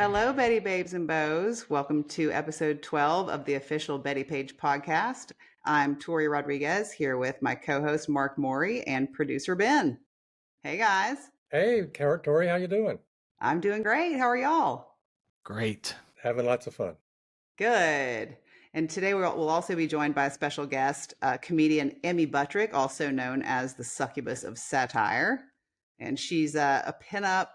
Hello, Betty Babes and Bows. Welcome to episode 12 of the official Betty Page podcast. I'm Tori Rodriguez here with my co-host Mark Morey and producer Ben. Hey, guys. Hey, Tori, how you doing? I'm doing great. How are y'all? Great. Having lots of fun. Good. And today we'll also be joined by a special guest, comedian Emmy Butrick, also known as the succubus of satire. And she's a pinup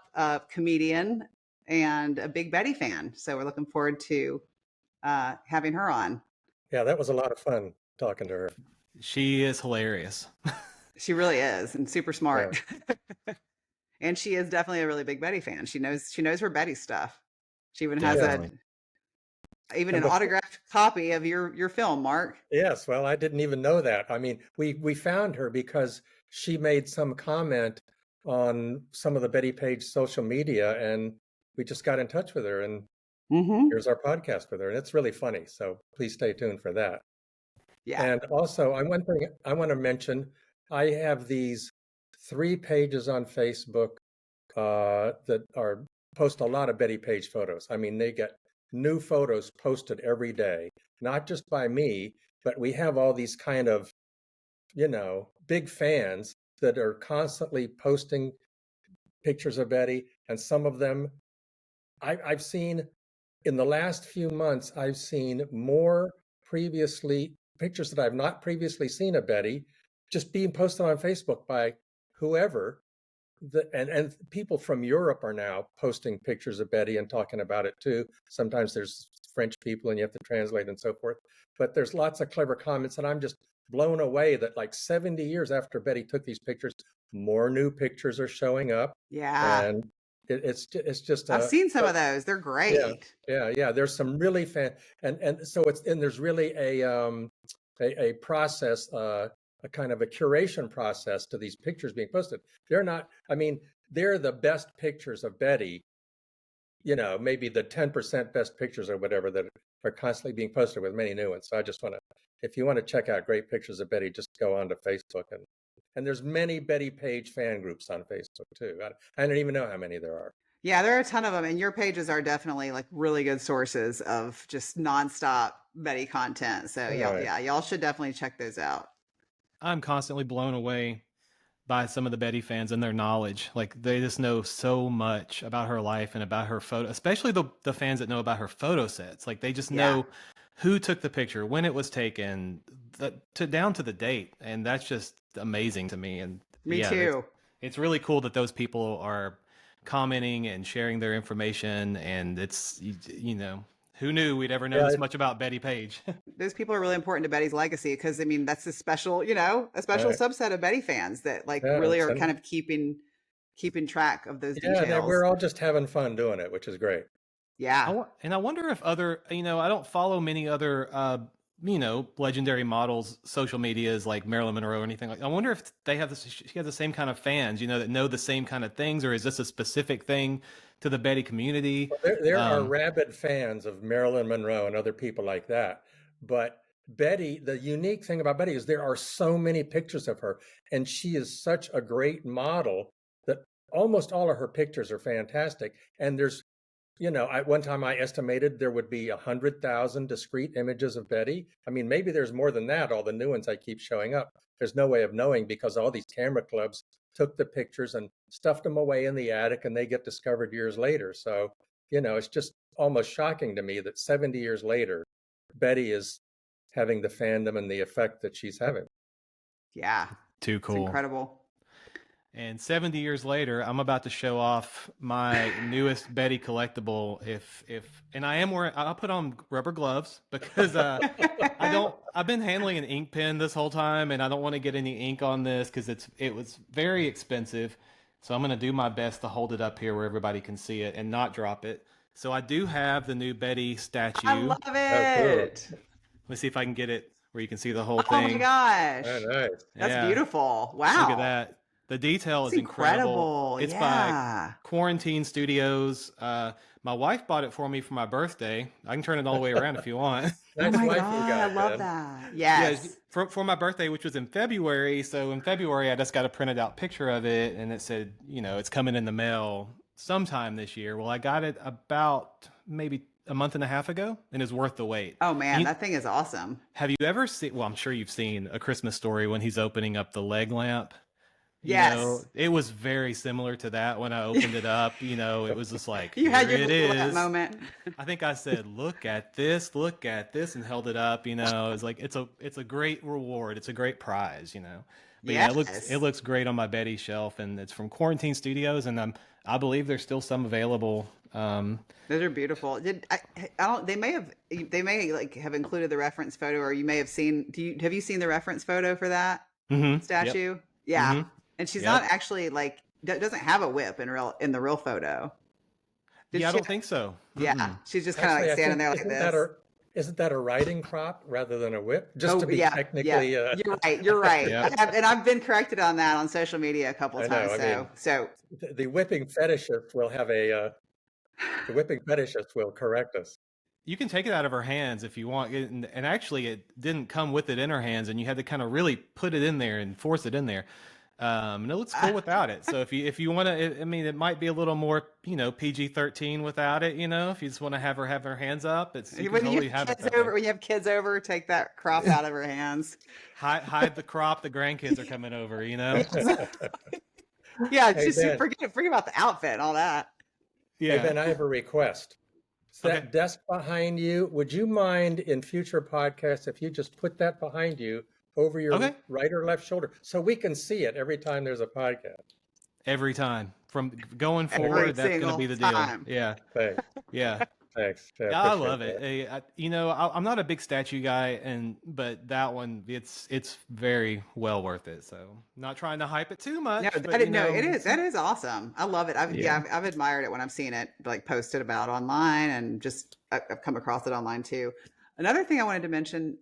comedian and a big Betty fan. So we're looking forward to having her on. Yeah, that was a lot of fun talking to her. She is hilarious. She really is, and super smart. Yeah. And she is definitely a really big Betty fan. She knows her Betty stuff. She even has an autographed copy of your film, Mark. Yes, well, I didn't even know that. I mean, we found her because she made some comment on some of the Betty Page social media, and we just got in touch with her, and here's our podcast with her, and it's really funny. So please stay tuned for that. Yeah. And also, one thing I want to mention, I have these 3 pages on Facebook that post a lot of Betty Page photos. I mean, they get new photos posted every day, not just by me, but we have all these kind of, big fans that are constantly posting pictures of Betty. And some of them I've seen in the last few months, I've seen more pictures that I've not previously seen of Betty just being posted on Facebook by whoever. And people from Europe are now posting pictures of Betty and talking about it too. Sometimes there's French people and you have to translate and so forth. But there's lots of clever comments, and I'm just blown away that like 70 years after Betty took these pictures, more new pictures are showing up. Yeah. And it's just I've seen some of those. They're great. Yeah. There's some really there's really a process, a kind of a curation process to these pictures being posted. They're the best pictures of Betty, maybe the 10% best pictures or whatever that are constantly being posted with many new ones. So I just if you want to check out great pictures of Betty, just go onto Facebook. And there's many Betty Page fan groups on Facebook too. I don't even know how many there are. Yeah, there are a ton of them. And your pages are definitely like really good sources of just nonstop Betty content. So y'all should definitely check those out. I'm constantly blown away by some of the Betty fans and their knowledge. Like they just know so much about her life and about her photo, especially the fans that know about her photo sets. Like they just know who took the picture, when it was taken, down to the date. And that's just amazing to me. And me too. It's really cool that those people are commenting and sharing their information. And it's, who knew we'd ever know this much about Betty Page? Those people are really important to Betty's legacy because, I mean, that's a special subset of Betty fans that really are kind of keeping track of those details. Yeah, we're all just having fun doing it, which is great. Yeah. And I wonder if I don't follow many other, legendary models, social medias like Marilyn Monroe or anything like. I wonder if she has the same kind of fans, that know the same kind of things, or is this a specific thing to the Betty community? Well, there are rabid fans of Marilyn Monroe and other people like that. But Betty, the unique thing about Betty is there are so many pictures of her, and she is such a great model that almost all of her pictures are fantastic. And there's, one time I estimated there would be 100,000 discrete images of Betty. I mean, maybe there's more than that, all the new ones I keep showing up. There's no way of knowing because all these camera clubs took the pictures and stuffed them away in the attic, and they get discovered years later. So, it's just almost shocking to me that 70 years later, Betty is having the fandom and the effect that she's having. Yeah. Too cool. It's incredible. And 70 years later, I'm about to show off my newest Betty collectible. I'll put on rubber gloves because I've been handling an ink pen this whole time, and I don't want to get any ink on this because it was very expensive. So I'm going to do my best to hold it up here where everybody can see it and not drop it. So I do have the new Betty statue. I love it. Oh, cool. Let's see if I can get it where you can see the whole thing. Oh my gosh. Oh, nice. That's beautiful. Wow. Look at that. The detail is incredible. It's by Quarantine Studios. My wife bought it for me for my birthday. I can turn it all the way around if you want. Oh my God, I love that. Yes. Yeah, for my birthday, which was in February. So in February, I just got a printed out picture of it, and it said, it's coming in the mail sometime this year. Well, I got it about maybe a month and a half ago, and it's worth the wait. Oh man, that thing is awesome. Have you ever seen? Well, I'm sure you've seen A Christmas Story when he's opening up the leg lamp. Yes. It was very similar to that when I opened it up. It was just like, You had your here it is. moment. I think I said, look at this, and held it up. It was like, it's a great reward. It's a great prize, But yeah, it looks great on my Betty shelf, and it's from Quarantine Studios, and I believe there's still some available. Those are beautiful. They may like have included the reference photo, or you may have seen. Have you seen the reference photo for that statue? Yep. Yeah. Mm-hmm. And she's not actually like doesn't have a whip in the real photo. I don't think so. Yeah, she's just kind of like standing there like this. Isn't that a riding crop rather than a whip? Just to be technically. Yeah. You're right. Yeah. I've been corrected on that on social media a couple times. So the whipping fetishist will have the whipping fetishist will correct us. You can take it out of her hands if you want, and actually, it didn't come with it in her hands, and you had to kind of really put it in there and force it in there. And it looks cool without it. So if you want to, it might be a little more, PG-13 without it. If you just want to have her hands up, you can totally have it. When you have kids over, take that crop out of her hands. Hide the crop. The grandkids are coming over. Yeah, just forget about the outfit and all that. Yeah. Hey, Ben, I have a request. That desk behind you, would you mind in future podcasts if you just put that behind you over your right or left shoulder so we can see it every time there's a podcast? Every time. From going forward, that's going to be the deal. Yeah. Thanks. Yeah. Thanks. I love it. I'm not a big statue guy, but that one, it's very well worth it. So, not trying to hype it too much. No, it is. That is awesome. I love it. I've admired it when I've seen it like posted about online, and just I've come across it online too. Another thing I wanted to mention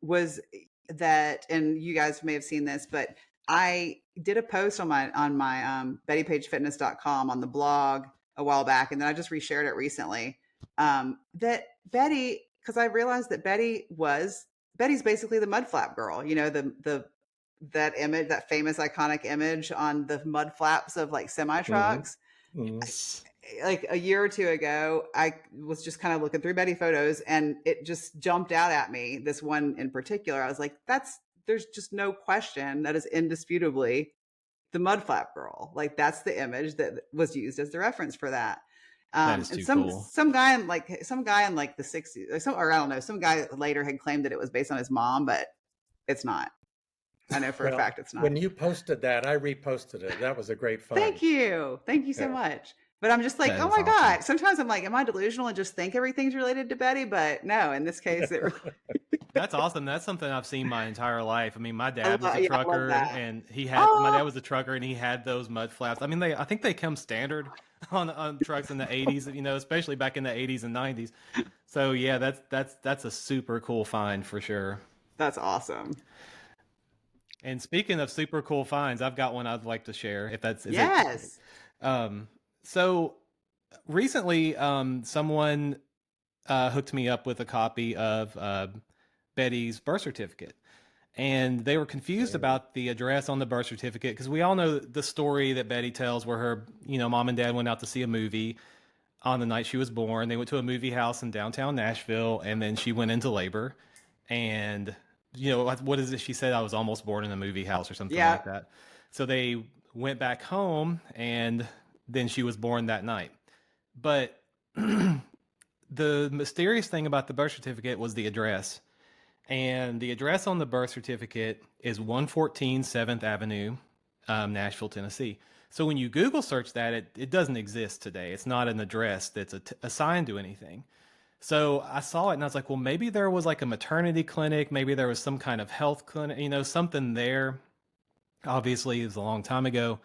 was that, and you guys may have seen this, but I did a post on my BettyPageFitness.com on the blog a while back, and then I just reshared it recently. That Betty, because I realized that Betty's basically the mud flap girl, that image, that famous iconic image on the mud flaps of like semi trucks. Mm-hmm. Like a year or two ago, I was just kind of looking through Betty photos, and it just jumped out at me. This one in particular, I was like, there's just no question that is indisputably the mud flap girl. Like that's the image that was used as the reference for that. And some guy in like the 60s, or I don't know, some guy later had claimed that it was based on his mom, but it's not. I know for a fact it's not. When you posted that, I reposted it. That was a great find. Thank you so much. But I'm just like, oh my God. Sometimes I'm like, am I delusional and just think everything's related to Betty? But no, in this case, it really... That's awesome. That's something I've seen my entire life. I mean, my dad was a trucker, and my dad was a trucker, and he had those mud flaps. I mean, I think they come standard on trucks in the 80s, especially back in the 80s and 90s. So yeah, that's a super cool find for sure. That's awesome. And speaking of super cool finds, I've got one I'd like to share. If that's yes. So recently, someone hooked me up with a copy of Betty's birth certificate, and they were confused about the address on the birth certificate, because we all know the story that Betty tells where her, mom and dad went out to see a movie on the night she was born. They went to a movie house in downtown Nashville, and then she went into labor, and what is it? She said, I was almost born in a movie house or something like that. So they went back home, and then she was born that night. But the mysterious thing about the birth certificate was the address. And the address on the birth certificate is 114 7th Avenue, Nashville, Tennessee. So when you Google search that, it doesn't exist today. It's not an address that's assigned to anything. So I saw it and I was like, well, maybe there was like a maternity clinic. Maybe there was some kind of health clinic, something there. Obviously, it was a long time ago.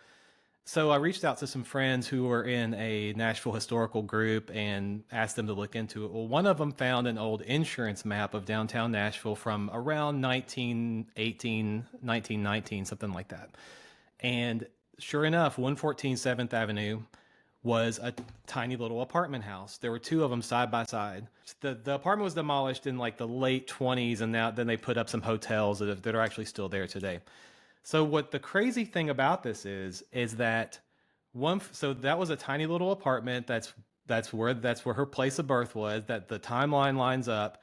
So I reached out to some friends who were in a Nashville historical group and asked them to look into it. Well, one of them found an old insurance map of downtown Nashville from around 1918, 1919, something like that. And sure enough, 114 7th Avenue was a tiny little apartment house. There were two of them side by side. The apartment was demolished in like the late 20s, and then they put up some hotels that are actually still there today. So what the crazy thing about this is that So that was a tiny little apartment. That's where her place of birth was. That the timeline lines up.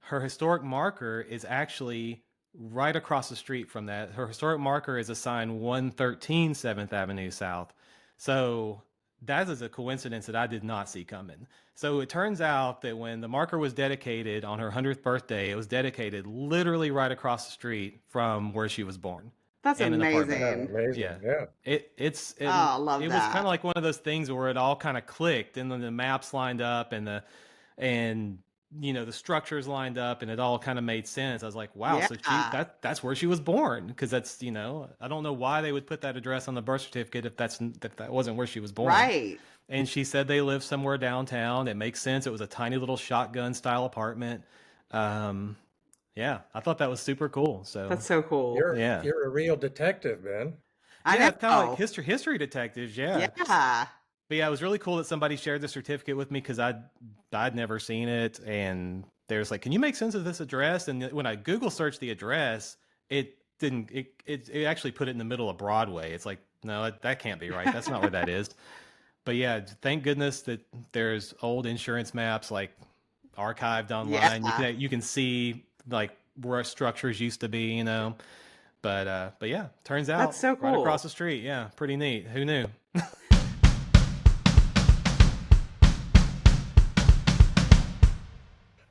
Her historic marker is actually right across the street from that. Her historic marker is assigned 113 7th Avenue South. So that is a coincidence that I did not see coming. So it turns out that when the marker was dedicated on her 100th birthday, it was dedicated literally right across the street from where she was born. That's in an apartment. amazing. Amazing. Yeah. Yeah. I love it was that. kind of like one of those things where it all kind of clicked, and then the maps lined up, and the structures lined up, and it all kind of made sense. I was like, wow, so Yeah. that's where she was born, because that's, I don't know why they would put that address on the birth certificate if that wasn't where she was born. Right. And she said they lived somewhere downtown. It makes sense. It was a tiny little shotgun style apartment. Yeah, I thought that was super cool. So That's so cool. You're a real detective, man. I yeah, know. it's kind of like history detectives. Yeah. Yeah. But yeah, it was really cool that somebody shared the certificate with me, because I'd never seen it, and they was like, "Can you make sense of this address?" And when I Google searched the address, it didn't. It actually put it in the middle of Broadway. It's like, no, that can't be right. That's not where that is. But yeah, thank goodness that there's old insurance maps like archived online. Yeah. You can see like where structures used to be, But yeah, turns out That's so right cool. across the street. Yeah, pretty neat. Who knew?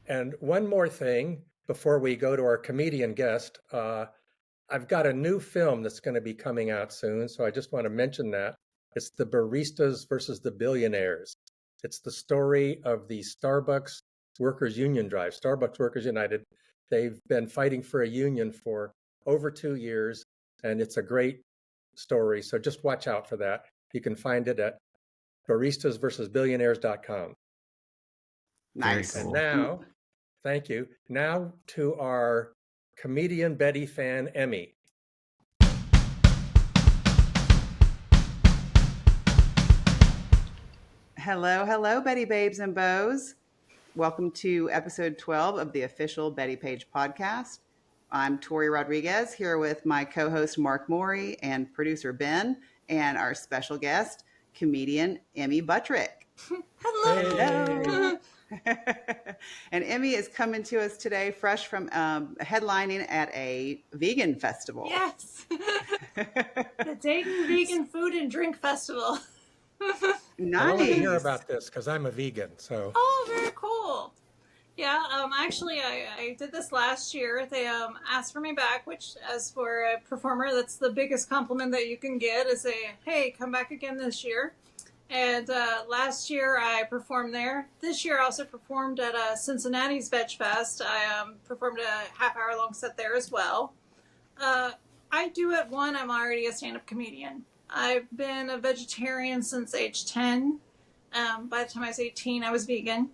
And one more thing before we go to our comedian guest. I've got a new film that's going to be coming out soon, so I just want to mention that. It's The Baristas versus the Billionaires. It's the story of the Starbucks Workers Union Drive, Starbucks Workers United. They've been fighting for a union for over 2 years, and it's a great story. So just watch out for that. You can find it at baristasversusbillionaires.com. Nice. Very And cool. now, thank you. Now to our comedian Betty fan, Emmy. Hello, Betty Babes and Bows. Welcome to episode 12 of the official Betty Page podcast. I'm Tori Rodriguez here with my co-host Mark Morey and producer Ben, and our special guest, comedian Emmy Butrick. Hello. And Emmy is coming to us today fresh from headlining at a vegan festival. Yes. The Dayton Vegan Food and Drink Festival. Nice. I want to hear about this because I'm a vegan. So. Oh, very cool. Yeah, actually, I did this last year. They asked for me back, which, as for a performer, that's the biggest compliment that you can get, is a, hey, come back again this year. And last year I performed there. This year I also performed at Cincinnati's Veg Fest. I performed a half-hour-long set there as well. I do at one, I'm already a stand-up comedian. I've been a vegetarian since age 10. By the time I was 18, I was vegan.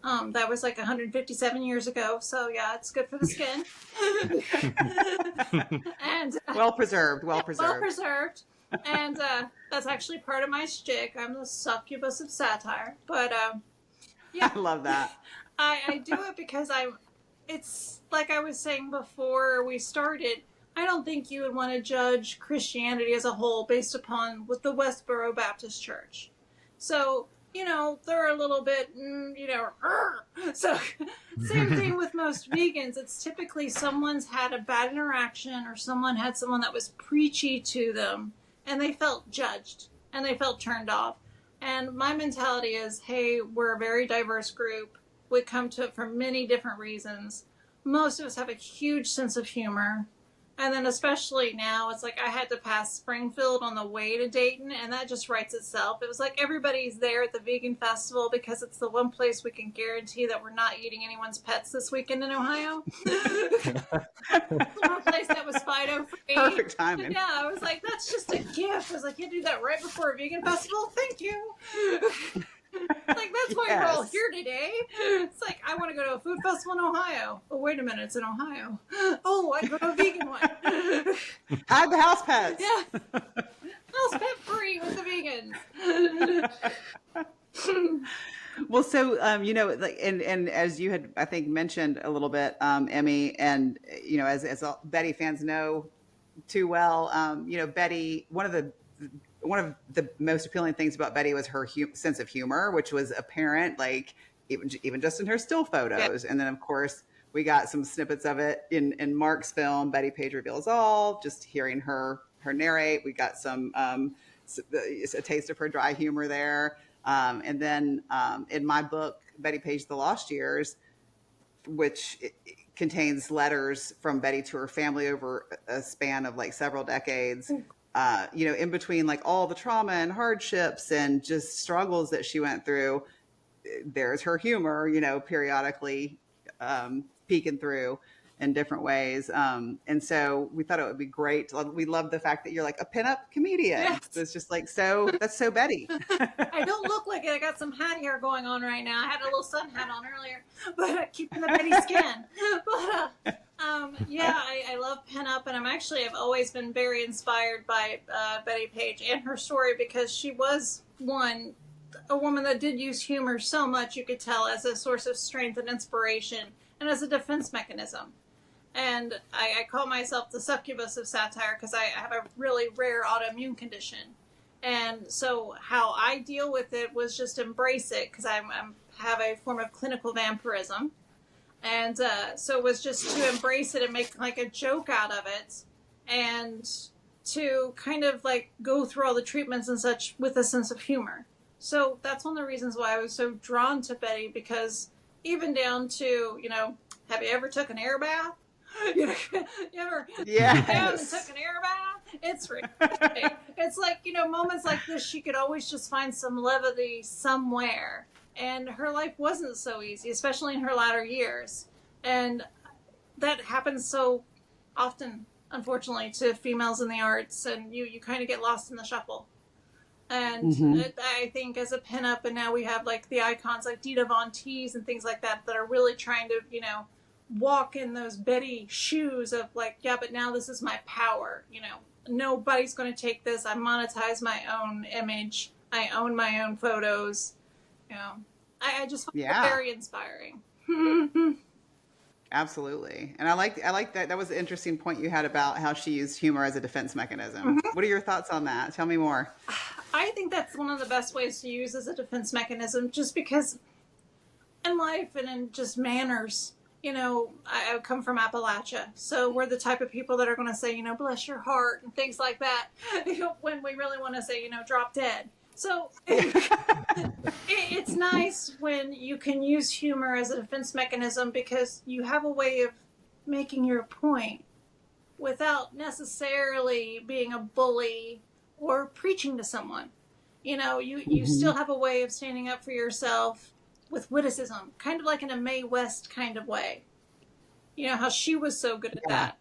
That was like 157 years ago. So yeah, it's good for the skin. And well preserved. Well preserved. And that's actually part of my shtick. I'm the succubus of satire. But yeah. I love that. I do it because it's like I was saying before we started, I don't think you would want to judge Christianity as a whole based upon with the Westboro Baptist Church. So, they're a little bit, So, same thing with most vegans. It's typically someone's had a bad interaction or someone had someone that was preachy to them and they felt judged and they felt turned off. And my mentality is, hey, we're a very diverse group. We come to it for many different reasons. Most of us have a huge sense of humor. And then especially now, it's like I had to pass Springfield on the way to Dayton, and that just writes itself. It was like everybody's there at the vegan festival because it's the one place we can guarantee that we're not eating anyone's pets this weekend in Ohio. The one place that was Fido-free. Perfect timing. Yeah, I was like, that's just a gift. I was like, you do that right before a vegan festival? Thank you. Like, that's why we're all here today. It's like, I want to go to a food festival in Ohio. Oh, wait a minute, it's in Ohio. Oh, I'd go to a vegan one. Hide the house pets. Yeah. House pet free with the vegans. Well, so, and as you had, I think, mentioned a little bit, Emmy, and, as Betty fans know too well, Betty, one of the one of the most appealing things about Betty was her sense of humor, which was apparent, like even just in her still photos. And then, of course, we got some snippets of it in Mark's film, Betty Page Reveals All, just hearing her narrate. We got some a taste of her dry humor there. And then in my book, Betty Page, The Lost Years, which contains letters from Betty to her family over a span of like several decades, in between like all the trauma and hardships and just struggles that she went through, there's her humor, periodically peeking through in different ways. And so we thought it would be great. We love the fact that you're like a pinup comedian. Yes. So it's just like, that's so Betty. I don't look like it. I got some hat hair going on right now. I had a little sun hat on earlier, but keeping the Betty skin. But I love pinup, and I've always been very inspired by Betty Page and her story, because she was a woman that did use humor so much, you could tell, as a source of strength and inspiration and as a defense mechanism. And I call myself the succubus of satire because I have a really rare autoimmune condition. And so how I deal with it was just embrace it, because I have a form of clinical vampirism. And so it was just to embrace it and make like a joke out of it, and to kind of like go through all the treatments and such with a sense of humor. So that's one of the reasons why I was so drawn to Betty, because even down to, have you ever took an air bath? You ever took an air bath? It's ridiculous. It's like, moments like this, she could always just find some levity somewhere. And her life wasn't so easy, especially in her latter years. And that happens so often, unfortunately, to females in the arts, and you kind of get lost in the shuffle. And I think as a pinup, and now we have like the icons like Dita Von Teese and things like that are really trying to, walk in those Betty shoes of like, yeah, but now this is my power. Nobody's going to take this. I monetize my own image. I own my own photos. I just find it very inspiring. Absolutely. And I like that. That was an interesting point you had about how she used humor as a defense mechanism. What are your thoughts on that? Tell me more. I think that's one of the best ways to use as a defense mechanism, just because in life and in just manners, I come from Appalachia. So we're the type of people that are going to say, bless your heart and things like that, when we really want to say, drop dead. So it's nice when you can use humor as a defense mechanism, because you have a way of making your point without necessarily being a bully or preaching to someone. You still have a way of standing up for yourself with witticism, kind of like in a Mae West kind of way. How she was so good at that.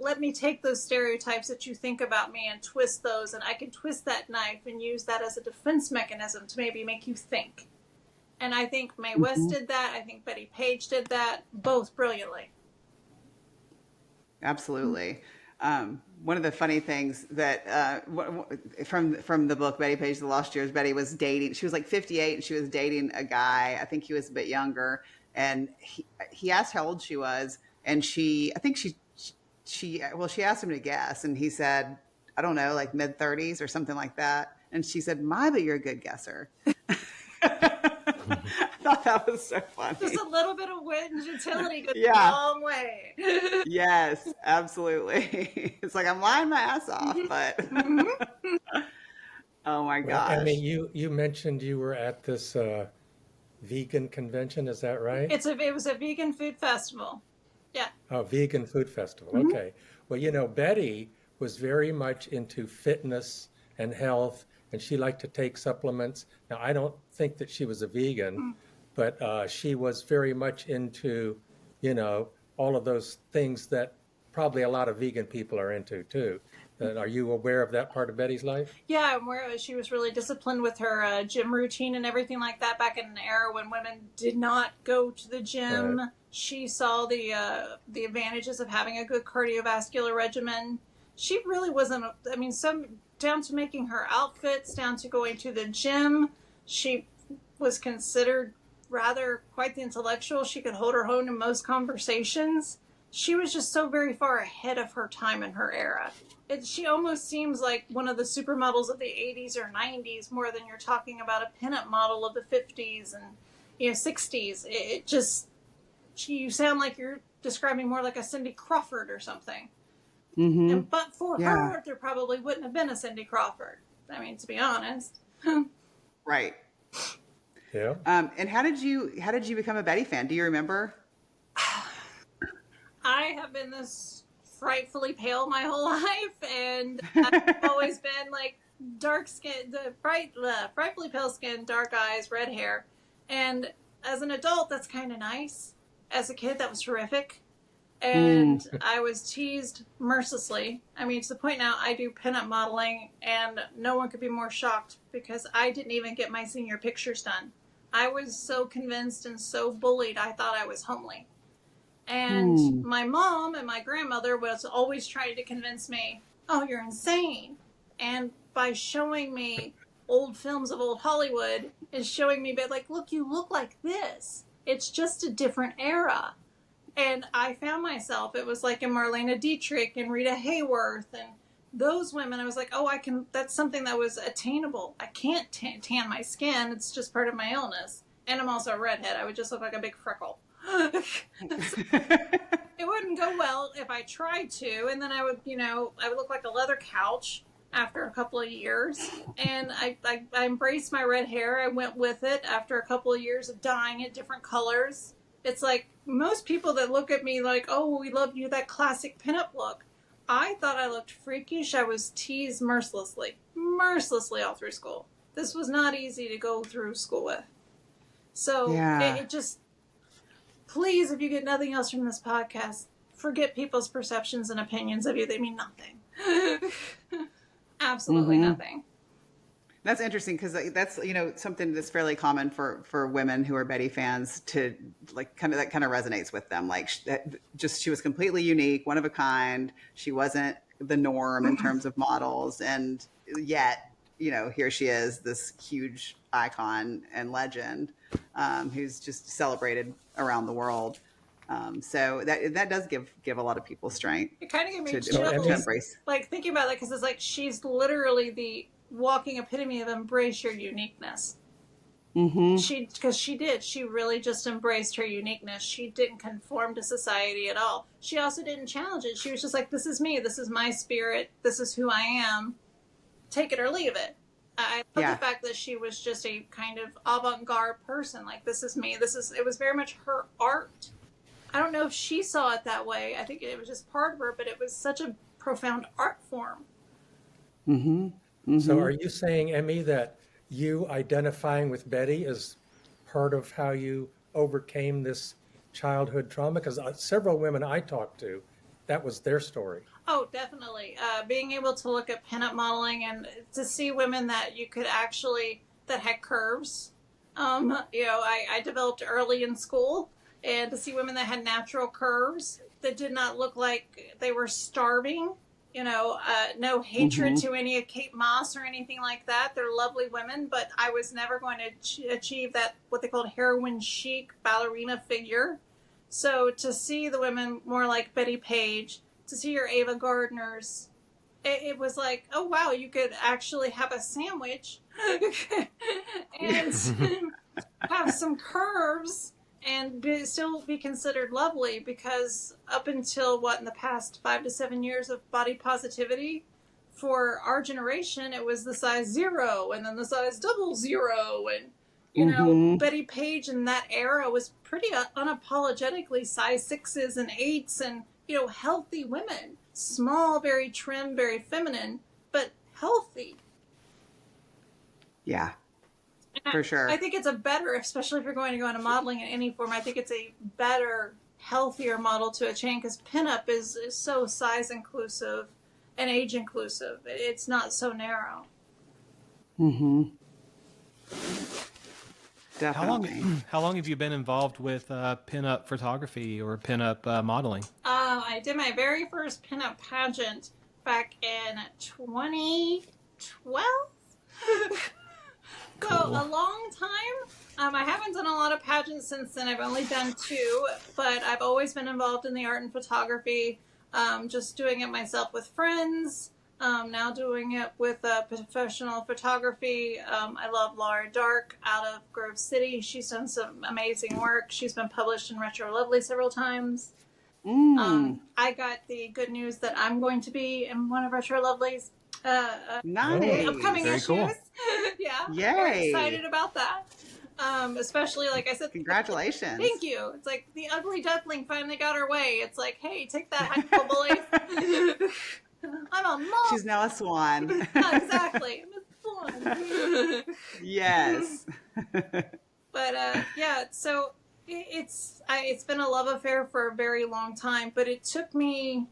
Let me take those stereotypes that you think about me and twist those, and I can twist that knife and use that as a defense mechanism to maybe make you think. And I think Mae West did that. I think Betty Page did that, both brilliantly. Absolutely. One of the funny things that from the book Betty Page, The Lost Years, Betty was dating. She was like 58, and she was dating a guy. I think he was a bit younger, and he asked how old she was, and she asked him to guess, and he said, I don't know, like mid-30s or something like that. And she said, but you're a good guesser. I thought that was so funny. Just a little bit of wit and gentility goes a long way. Yes, absolutely. It's like I'm lying my ass off, but oh my gosh. Well, Emmy, you mentioned you were at this vegan convention, is that right? It was a vegan food festival. Yeah. Oh, vegan food festival. Okay. Well, Betty was very much into fitness and health, and she liked to take supplements. Now, I don't think that she was a vegan, but she was very much into, all of those things that probably a lot of vegan people are into too. Are you aware of that part of Betty's life? Yeah, I'm aware. She was really disciplined with her gym routine and everything like that back in an era when women did not go to the gym. Right. She saw the advantages of having a good cardiovascular regimen. She really wasn't, down to making her outfits, down to going to the gym. She was considered rather quite the intellectual. She could hold her own in most conversations. she was just so very far ahead of her time and her era. She almost seems like one of the supermodels of the 80s or 90s more than you're talking about a pinup model of the 50s and 60s. It just, you sound like you're describing more like a Cindy Crawford or something. Mm-hmm. But for her, there probably wouldn't have been a Cindy Crawford. I mean, to be honest. Right. Yeah. And how did you become a Betty fan? Do you remember? I have been this frightfully pale my whole life, and I've always been like dark skin, frightfully pale skin, dark eyes, red hair. And as an adult, that's kind of nice. As a kid, that was horrific. And I was teased mercilessly. I mean, to the point now I do pinup modeling, and no one could be more shocked because I didn't even get my senior pictures done. I was so convinced and so bullied, I thought I was homely. And my mom and my grandmother was always trying to convince me, oh, you're insane. And by showing me old films of old Hollywood and showing me, like, look, you look like this. It's just a different era. And I found myself, it was like in Marlene Dietrich and Rita Hayworth and those women. I was like, oh, that's something that was attainable. I can't tan my skin. It's just part of my illness. And I'm also a redhead. I would just look like a big freckle. It wouldn't go well if I tried to. And then I would look like a leather couch after a couple of years. And I embraced my red hair. I went with it after a couple of years of dyeing it different colors. It's like most people that look at me like, oh, we love you, that classic pinup look. I thought I looked freakish. I was teased mercilessly all through school. This was not easy to go through school with. So it just, please, if you get nothing else from this podcast, forget people's perceptions and opinions of you. They mean nothing. Absolutely nothing. That's interesting because that's something that's fairly common for women who are Betty fans to like that kind of resonates with them. Like she was completely unique, one of a kind. She wasn't the norm in terms of models, and yet here she is, this huge icon and legend who's just celebrated around the world. So that does give a lot of people strength. It kind of gave me to embrace. Like thinking about that, because it's like she's literally the walking epitome of embrace your uniqueness. Because she really just embraced her uniqueness. She didn't conform to society at all. She also didn't challenge it. She was just like, this is me, this is my spirit, this is who I am, take it or leave it. I love the fact that she was just a kind of avant-garde person. Like, this is me, it was very much her art. I don't know if she saw it that way. I think it was just part of her, but it was such a profound art form. So are you saying, Emmy, that you identifying with Betty is part of how you overcame this childhood trauma? Because several women I talked to, that was their story. Oh, definitely. Being able to look at pinup modeling and to see women that you could actually, that had curves. I developed early in school, and to see women that had natural curves that did not look like they were starving. No hatred to any of Kate Moss or anything like that. They're lovely women, but I was never going to achieve that, what they called heroin chic ballerina figure. So to see the women more like Betty Page, to see your Ava Gardners, it was like, oh wow, you could actually have a sandwich and have some curves and still be considered lovely, because up until in the past 5 to 7 years of body positivity, for our generation, it was the size 0 and then the size 00. And, Betty Page in that era was pretty unapologetically size 6s and 8s and, healthy women. Small, very trim, very feminine, but healthy. Yeah. For sure. I think it's a better, especially if you're going to go into modeling in any form, I think it's a better, healthier model to attain, because pinup is so size inclusive and age inclusive. It's not so narrow. Definitely. How long have you been involved with pinup photography or pinup modeling? I did my very first pinup pageant back in 2012. So a long time. I haven't done a lot of pageants since then. I've only done 2, but I've always been involved in the art and photography, just doing it myself with friends, now doing it with professional photography. I love Laura Dark out of Grove City. She's done some amazing work. She's been published in Retro Lovely several times. I got the good news that I'm going to be in one of Retro Lovely's Nice. upcoming Very issues. cool. Yeah, Yay. very excited about that. Especially, like I said, Congratulations. thank you. It's like the ugly duckling finally got her way. It's like, hey, take that, high school bullies. I'm a mom. She's now a swan. Exactly. I'm a swan. Yes. But yeah, so it's been a love affair for a very long time, but it took me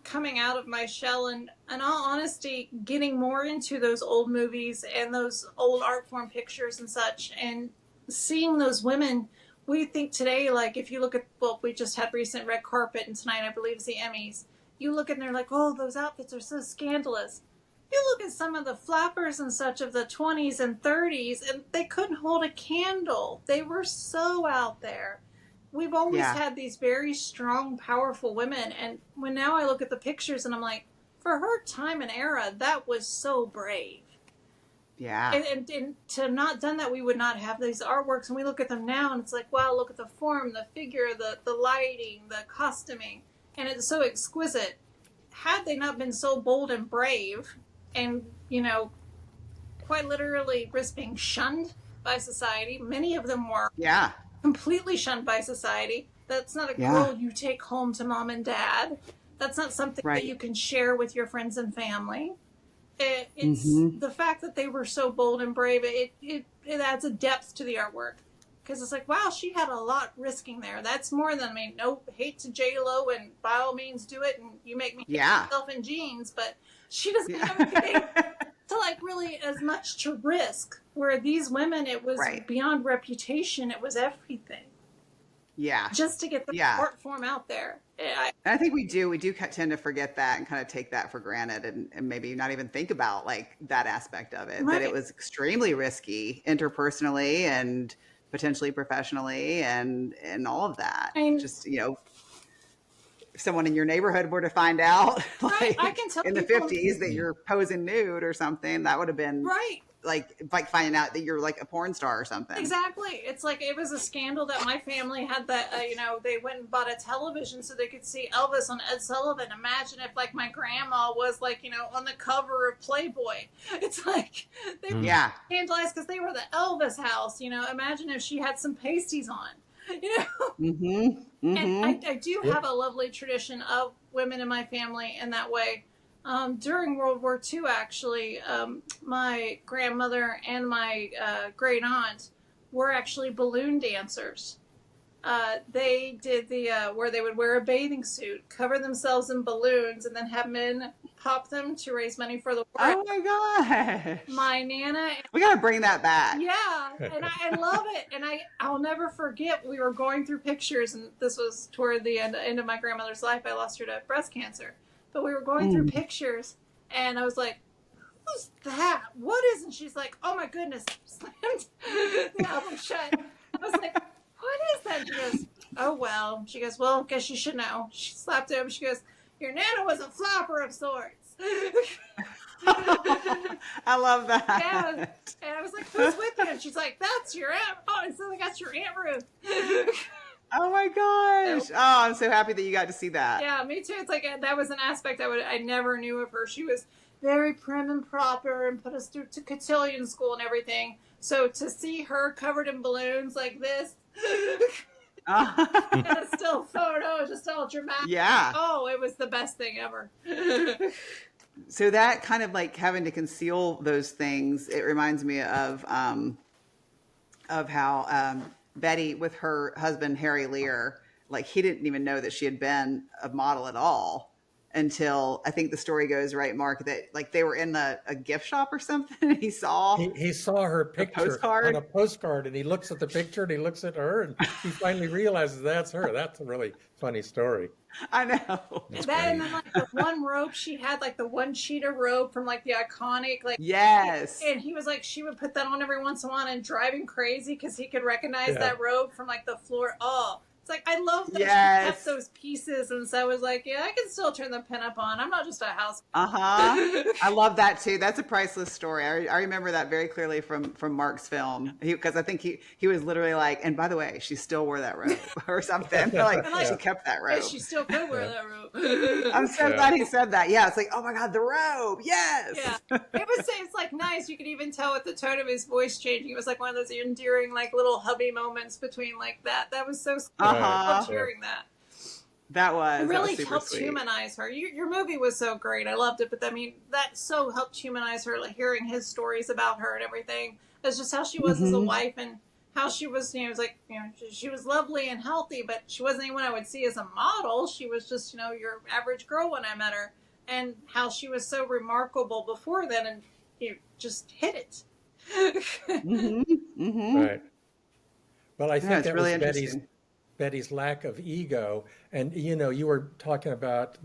coming out of my shell and, in all honesty, getting more into those old movies and those old art form pictures and such, and seeing those women. We think today, like, if you look at, well, we just had recent red carpet, and tonight I believe is the Emmys. You look and they're like, oh, those outfits are so scandalous. You look at some of the flappers and such of the 20s and 30s, and they couldn't hold a candle. They were so out there. We've always had these very strong, powerful women, and when now I look at the pictures and I'm like, for her time and era, that was so brave. Yeah. And to have not done that, we would not have these artworks, and we look at them now and it's like, wow, look at the form, the figure, the lighting, the costuming, and it's so exquisite. Had they not been so bold and brave and, you know, quite literally risk being shunned by society, many of them were completely shunned by society. That's not a girl you take home to mom and dad. That's not something that you can share with your friends and family. It's the fact that they were so bold and brave. It adds a depth to the artwork, because it's like, wow, she had a lot risking there. That's more than, I mean, no hate to J-Lo, and by all means do it, and you make me hate myself in jeans, but she doesn't have anything to, like, really as much to risk. Where these women, it was beyond reputation, it was everything. Yeah. Just to get the art form out there. I think we do tend to forget that and kind of take that for granted, and maybe not even think about, like, that aspect of it, that it was extremely risky interpersonally and potentially professionally and all of that. Just, you know, if someone in your neighborhood were to find out, like, I can tell in the 50s that you're posing nude or something, that would have been like finding out that you're like a porn star or something. Exactly. It's like, it was a scandal that my family had that, you know, they went and bought a television so they could see Elvis on Ed Sullivan. Imagine if, like, my grandma was, like, you know, on the cover of Playboy. It's like, they were scandalized because they were the Elvis house, you know. Imagine if she had some pasties on, you know. And I do have a lovely tradition of women in my family in that way. During World War II, actually, my grandmother and my great aunt were actually balloon dancers. They did the where they would wear a bathing suit, cover themselves in balloons, and then have men pop them to raise money for the war. Oh my gosh! My Nana. We gotta bring that back. Yeah, and I love it, and I'll never forget. We were going through pictures, and this was toward the end of my grandmother's life. I lost her to breast cancer. But we were going through pictures, and I was like, who's that? What is? And she's like, oh my goodness. Slammed the album shut. I was like, what is that? She goes, oh well. She goes, well, guess you should know. She slapped him. She goes, your Nana was a flopper of sorts. I love that. Yeah. And I was like, who's with you? And she's like, that's your aunt. Oh, and so I got your Aunt Ruth. Oh my gosh. Oh, I'm so happy that you got to see that. Yeah, me too. It's like, that was an aspect I never knew of her. She was very prim and proper and put us through to cotillion school and everything. So to see her covered in balloons like this, and a still photo, just all dramatic. Yeah. Oh, it was the best thing ever. So that kind of, like, having to conceal those things, it reminds me of how Betty with her husband Harry Lear, like, he didn't even know that she had been a model at all until I think the story goes, right, Mark, that like they were in a gift shop or something. And he saw he saw her picture postcard. on a postcard, and he looks at the picture and he looks at her, and he finally realizes that's her. That's a really funny story. I know. That's that and great. then like the one robe she had, like the one sheet of robe from like the iconic, like Yes. and he was like, she would put that on every once in a while and drive him crazy because he could recognize Yeah. that robe from like the floor. Oh, it's like I love that she Yes. kept those pieces, and so I was like, yeah, I can still turn the pinup on. I'm not just a house. I love that too. That's a priceless story. I remember that very clearly from Mark's film, because I think he was literally like, and by the way, she still wore that robe or something. Like, And, like, she kept that Yeah, robe. she still could wear that robe. I'm so Yeah. glad he said that. Yeah, it's like, oh my God, the robe. Yes. Yeah, it's like nice. You could even tell with the tone of his voice changing. It was like one of those endearing, like little hubby moments between like that. That was so sweet. I Uh-huh. loved hearing that. That was It really super helped sweet. humanize her. Your movie was so great. I loved it, but I mean, that so helped humanize her. Like hearing his stories about her and everything. It's just how she was as a wife and how she was. You know, it was like she was lovely and healthy, but she wasn't anyone I would see as a model. She was just your average girl when I met her, and how she was so remarkable before then, and just hit it. Right. Well, I think it's that really was interesting. Betty's lack of ego, and you were talking about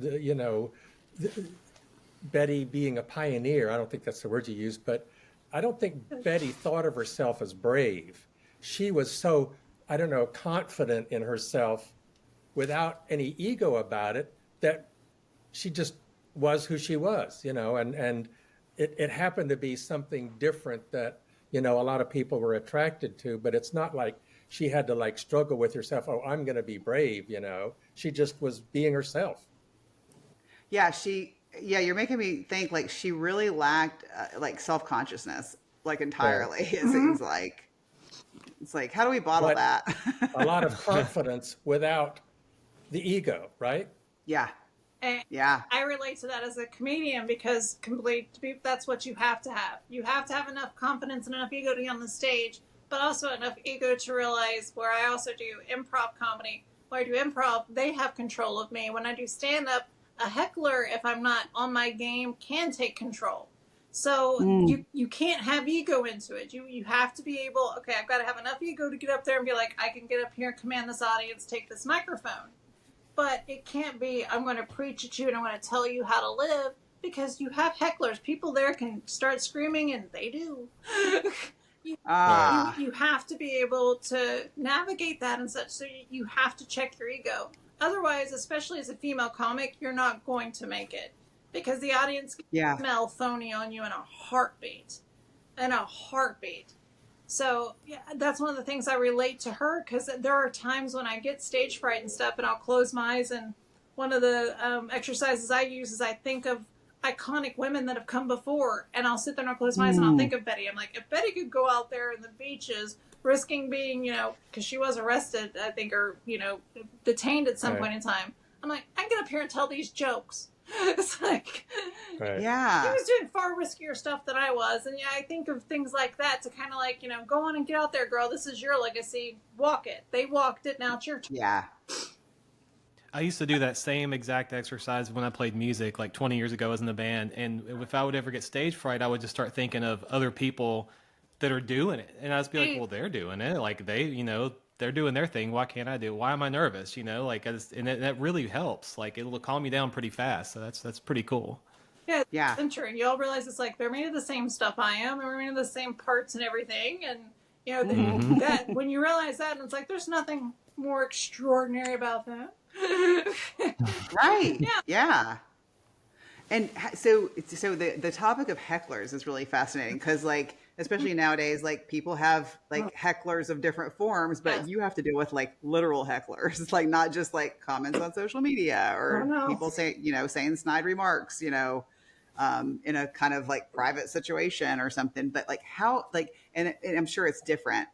Betty being a pioneer. I don't think that's the word you used, but I don't think Betty thought of herself as brave. She was so, I don't know, confident in herself without any ego about it, that she just was who she was, and it happened to be something different that, a lot of people were attracted to, but it's not like she had to like struggle with herself. Oh, I'm going to be brave. She just was being herself. Yeah, you're making me think like she really lacked like self-consciousness, like entirely. It seems like it's like, how do we bottle But that? a lot of confidence without the ego, right? Yeah. And Yeah. I relate to that as a comedian because that's what you have to have. You have to have enough confidence and enough ego to be on the stage, but also enough ego to realize where I also do improv comedy. Where I do improv, they have control of me. When I do stand-up, a heckler, if I'm not on my game, can take control. So you can't have ego into it. You have to be able, okay, I've got to have enough ego to get up there and be like, I can get up here and command this audience, take this microphone. But it can't be, I'm going to preach at you and I'm going to tell you how to live, because you have hecklers. People there can start screaming, and they do. You have to be able to navigate that and such, so you have to check your ego. Otherwise, especially as a female comic, you're not going to make it, because the audience can smell phony on you in a heartbeat. So yeah, that's one of the things I relate to her, because there are times when I get stage fright and stuff, and I'll close my eyes, and one of the exercises I use is I think of iconic women that have come before, and I'll sit there and I'll close my eyes and I'll think of Betty. I'm like, if Betty could go out there in the beaches risking being, because she was arrested, I think, or, detained at some point in time, I'm like, I can get up here and tell these jokes. It's like, Right. Yeah. he was doing far riskier stuff than I was. And I think of things like that to kind of like, go on and get out there, girl. This is your legacy. Walk it. They walked it. Now it's your turn. Yeah. I used to do that same exact exercise when I played music like 20 years ago. I was in the band, and if I would ever get stage fright, I would just start thinking of other people that are doing it, and I'd just be like, well, they're doing it, like they're doing their thing. Why can't I do it? Why am I nervous? And that really helps. Like, it'll calm you down pretty fast. So that's pretty cool. Yeah. Entering, you all realize it's like they're made of the same stuff I am, and we're made of the same parts and everything. And that when you realize that, and it's like there's nothing more extraordinary about that. Right. Yeah. And so the topic of hecklers is really fascinating, because like, especially nowadays, like people have like hecklers of different forms, but you have to deal with like literal hecklers. It's like not just like comments on social media or people saying snide remarks, in a kind of like private situation or something. But like how, like, and I'm sure it's different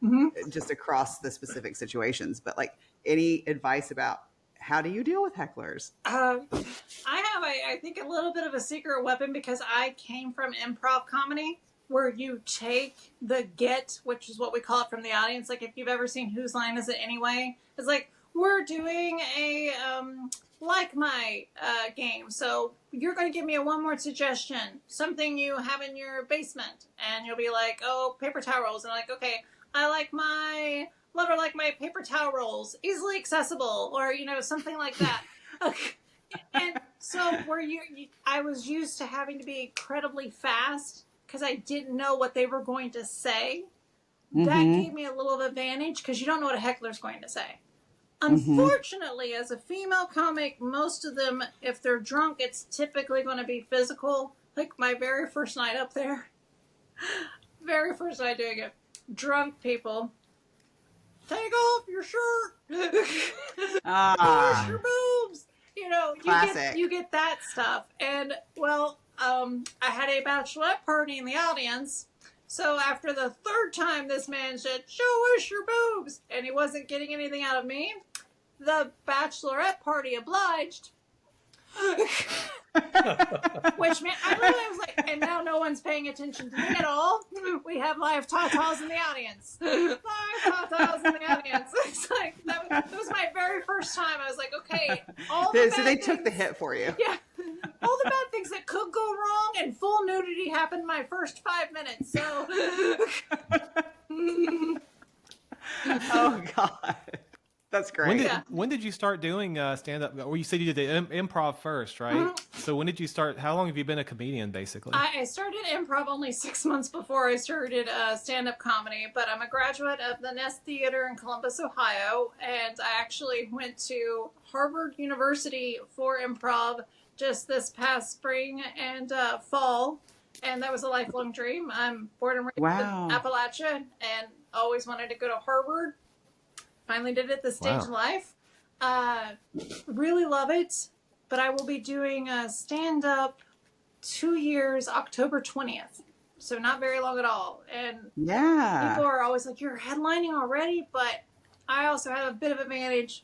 just across the specific situations, but like any advice about how do you deal with hecklers? I have, I think, a little bit of a secret weapon, because I came from improv comedy, where you take the get, which is what we call it, from the audience. Like, if you've ever seen Whose Line Is It Anyway? It's like, we're doing a like my game. So you're going to give me a one word suggestion, something you have in your basement, and you'll be like, oh, paper towel rolls. And I'm like, okay, I like my lover like my paper towel rolls, easily accessible, or something like that. Okay. And so I was used to having to be incredibly fast because I didn't know what they were going to say. That gave me a little advantage because you don't know what a heckler's going to say. Unfortunately, as a female comic, most of them, if they're drunk, it's typically going to be physical. Like my very first night up there, very first night doing it, drunk people, take off your shirt, push your boobs. You get that stuff. And well, I had a bachelorette party in the audience. So after the third time this man said, show us your boobs, and he wasn't getting anything out of me, the bachelorette party obliged. Which meant, I literally was like, and now no one's paying attention to me at all. We have live tatas in the audience. Live tatas in the audience. It's like, that was my very first time. I was like, okay, all the So they took the hit for you. Yeah. All the bad things that could go wrong and full nudity happened my first 5 minutes. So. Oh, God. That's great. When did you start doing stand-up? Well, you said you did the improv first, right? So when did you start? How long have you been a comedian, basically? I started improv only 6 months before I started stand-up comedy, but I'm a graduate of the Nest Theater in Columbus, Ohio, and I actually went to Harvard University for improv just this past spring and fall, and that was a lifelong dream. I'm born and raised in Appalachia and always wanted to go to Harvard. Finally did it this stage of life. Really love it, but I will be doing a stand-up 2 years, October 20th. So not very long at all. And people are always like, you're headlining already, but I also have a bit of advantage.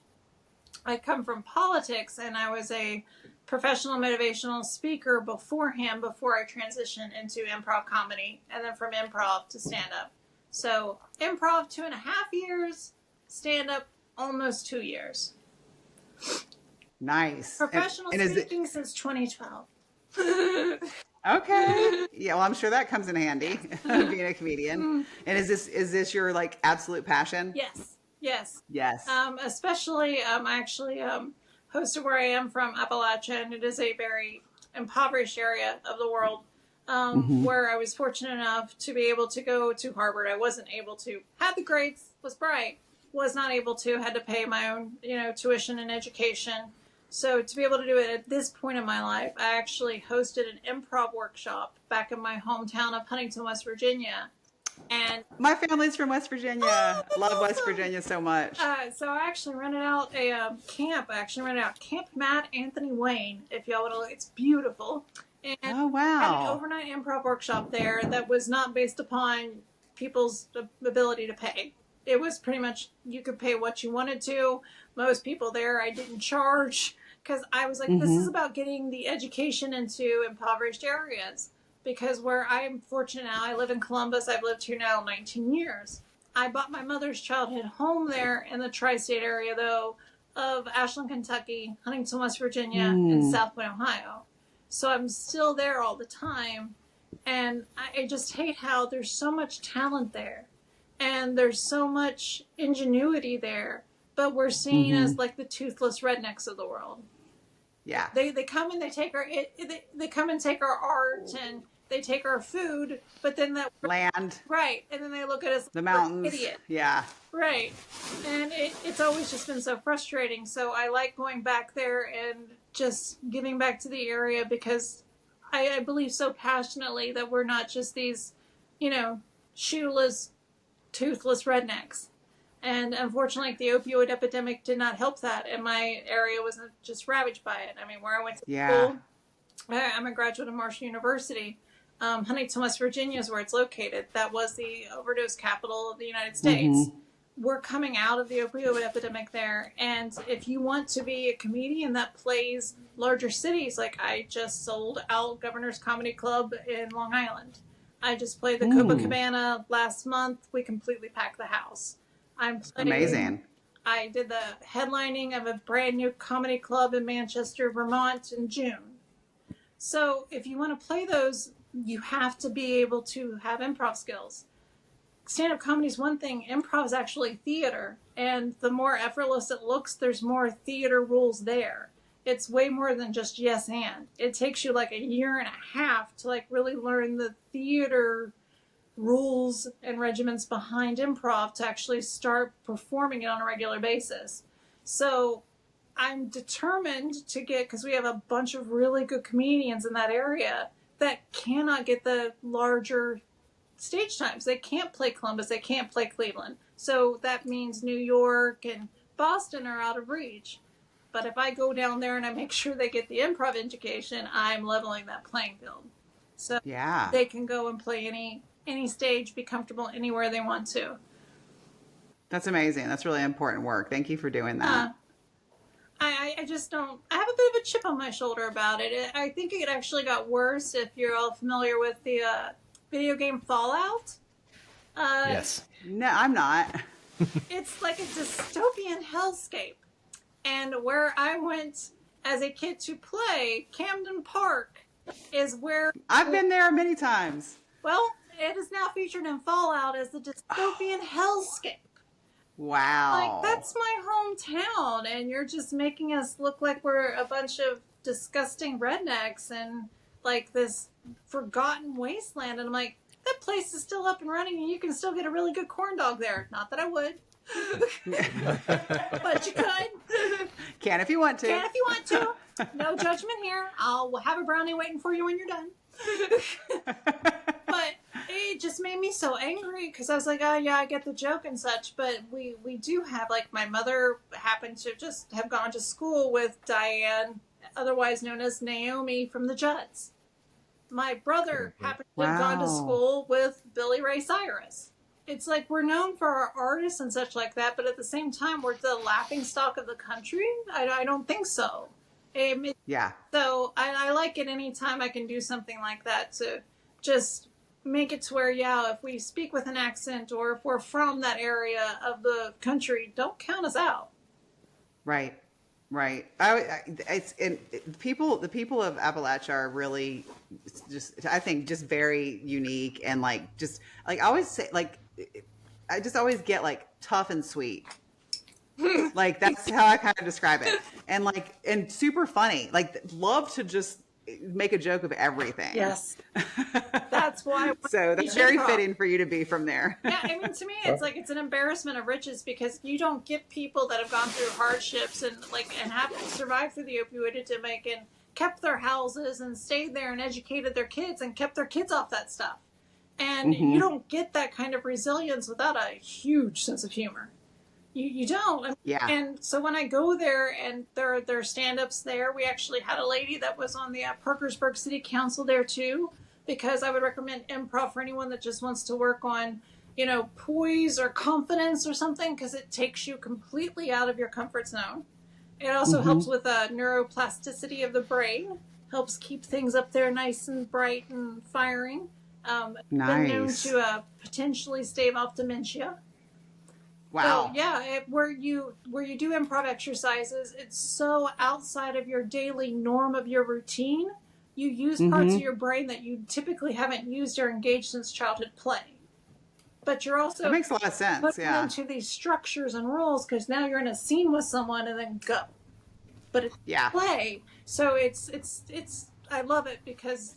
I come from politics, and I was a professional motivational speaker beforehand before I transitioned into improv comedy, and then from improv to stand-up. So improv 2.5 years, stand-up almost 2 years. Nice. Professional speaking since 2012. Okay. Yeah, well, I'm sure that comes in handy, being a comedian. And is this your like absolute passion? Yes. Especially, I actually hosted where I am from, Appalachia, and it is a very impoverished area of the world. Where I was fortunate enough to be able to go to Harvard. I wasn't able to. Had the grades, was bright, was not able to, had to pay my own, tuition and education. So to be able to do it at this point in my life, I actually hosted an improv workshop back in my hometown of Huntington, West Virginia. And my family's from West Virginia. Love awesome. West Virginia so much. So I actually rented out a camp. I actually rented out Camp Matt Anthony Wayne, if y'all want to look. It's beautiful. And oh, wow. Had an overnight improv workshop there that was not based upon people's ability to pay. It was pretty much, you could pay what you wanted to. Most people there, I didn't charge because I was like, this is about getting the education into impoverished areas. Because where I'm fortunate now, I live in Columbus. I've lived here now 19 years. I bought my mother's childhood home there in the tri-state area, though, of Ashland, Kentucky, Huntington, West Virginia, and South Point, Ohio. So I'm still there all the time. And I just hate how there's so much talent there. And there's so much ingenuity there. But we're seen as like the toothless rednecks of the world. Yeah. They come and they take they come and take our art and they take our food, but then that land. Right. And then they look at us the like mountains. Idiot. Yeah. Right. And it's always just been so frustrating. So I like going back there and just giving back to the area because I believe so passionately that we're not just these, shoeless, toothless rednecks. And unfortunately, the opioid epidemic did not help that. And my area wasn't just ravaged by it. I mean, where I went to school, I'm a graduate of Marshall University. Huntington, West Virginia is where it's located. That was the overdose capital of the United States. We're coming out of the opioid epidemic there. And if you want to be a comedian that plays larger cities, like I just sold out Governor's Comedy Club in Long Island. I just played the Copacabana last month. We completely packed the house. I'm playing, amazing. I did the headlining of a brand new comedy club in Manchester, Vermont in June. So if you want to play those, you have to be able to have improv skills. Stand-up comedy is one thing. Improv is actually theater. And the more effortless it looks, there's more theater rules there. It's way more than just yes and. It takes you like a year and a half to like really learn the theater rules and regiments behind improv to actually start performing it on a regular basis. So I'm determined to get, because we have a bunch of really good comedians in that area that cannot get the larger stage times. They can't play Columbus, they can't play Cleveland. So that means New York and Boston are out of reach. But if I go down there and I make sure they get the improv education, I'm leveling that playing field. So Yeah. they can go and play any stage, be comfortable anywhere they want to. That's amazing. That's really important work. Thank you for doing that. I just don't, I have a bit of a chip on my shoulder about it. I think it actually got worse if you're all familiar with the video game Fallout. Yes. No, I'm not. It's like a dystopian hellscape. And where I went as a kid to play, Camden Park, is where... I've been there many times. Well, it is now featured in Fallout as the dystopian hellscape. Wow. Like, that's my hometown, and you're just making us look like we're a bunch of disgusting rednecks and, like, this forgotten wasteland. And I'm like, that place is still up and running, and you can still get a really good corn dog there. Not that I would. But you could. Can if you want to. Can if you want to. No judgment here. I'll have a brownie waiting for you when you're done. But it just made me so angry because I was like, oh yeah, I get the joke and such, but we do have, like, my mother happened to just have gone to school with Diane, otherwise known as Naomi from the Judds. My brother happened to have gone to school with Billy Ray Cyrus. It's like we're known for our artists and such like that, but at the same time, we're the laughingstock of the country? I don't think so. Yeah. So I like it anytime I can do something like that to just make it to where, yeah, if we speak with an accent or if we're from that area of the country, don't count us out. Right. Right. The people of Appalachia are really just, I think, just very unique and like, just like I always say, like, I just always get like tough and sweet. Like that's how I kind of describe it. And like, and super funny, like love to just make a joke of everything. Yes. That's why. So that's very fitting for you to be from there. Yeah. I mean, to me, it's like, it's an embarrassment of riches because you don't get people that have gone through hardships and have survived through the opioid epidemic and kept their houses and stayed there and educated their kids and kept their kids off that stuff. And you don't get that kind of resilience without a huge sense of humor. You don't. Yeah. And so when I go there and there are stand-ups there, we actually had a lady that was on the Parkersburg City Council there too, because I would recommend improv for anyone that just wants to work on, you know, poise or confidence or something, because it takes you completely out of your comfort zone. It also helps with neuroplasticity of the brain, helps keep things up there nice and bright and firing. Been known to potentially stave off dementia. Wow. So, yeah, where you do improv exercises, it's so outside of your daily norm of your routine. You use parts of your brain that you typically haven't used or engaged since childhood play. But you're also that makes a lot of sense. putting Yeah. into these structures and rules because now you're in a scene with someone and then go. But it's play, so it's I love it because